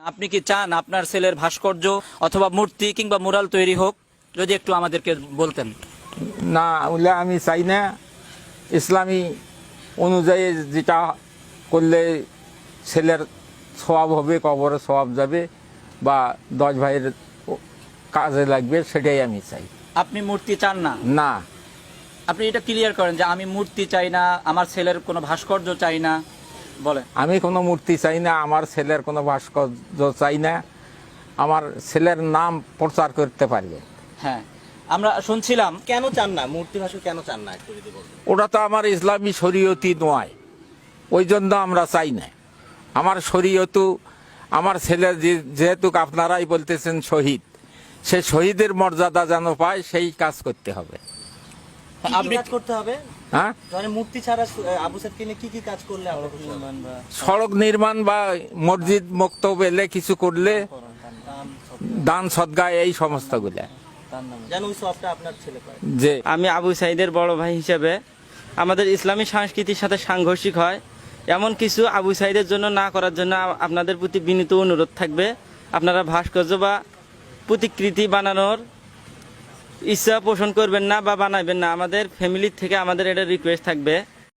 আপনি কি চান আপনার ছেলের ভাস্কর্য অথবা মূর্তি কিংবা মুরাল তৈরি হোক? যদি একটু আমাদেরকে বলতেন। না, ওগুলো আমি চাই না। ইসলামী অনুযায়ী যেটা করলে ছেলের সওয়াব হবে, কবরে সওয়াব যাবে বা 10 ভাইয়ের কাজে লাগবে, সেটাই আমি চাই। আপনি মূর্তি চান না? না, আপনি এটা ক্লিয়ার করেন যে আমি মূর্তি চাই না, আমার ছেলের কোনো ভাস্কর্য চাই না। বলেন। আমি কোনো মূর্তি চাই না, আমার ছেলের কোনো ভাস্কর্য চাই না। আমার ছেলের নাম প্রচার করতে পারবে। হ্যাঁ, আমরা শুনছিলাম। কেন চান না মূর্তি ভাস্কর, কেন চান না একটু যদি বলতেন? ওটা তো আমার ইসলামী শরীয়তি নয়, ওই জন্য আমরা চাই না। আমার শরীয়তু, আমার ছেলে যেহেতু আপনারাই বলতেছেন শহীদ, সে শহীদের মর্যাদা যেন পায়, সেই কাজ করতে হবে। আপনি কাজ করতে হবে। হ্যাঁ, ধরেন মূর্তি ছাড়া আবু সাইদকে নিয়ে কি কাজ করলে আমরা খুশি হব? সড়ক নির্মাণ বা মসজিদ মক্তব এলে কিছু করলে, দান সদকা, এই সমস্তগুলা যেন ওই সবটা আপনার ছেলে পায়। যে আমি আবু সাইদের বড় ভাই হিসেবে আমাদের ইসলামী সংস্কৃতির সাথে সাংঘর্ষিক হয় এমন কিছু আবু সাইদের জন্য না করার জন্য আপনাদের প্রতি বিনীত অনুরোধ থাকবে। আপনারা ভাস্কর্য বা প্রতিকৃতি বানানোর ইচ্ছা পোষণ করবেন না বা বানাবেন না। আমাদের ফ্যামিলির থেকে আমাদের এটা রিকোয়েস্ট থাকবে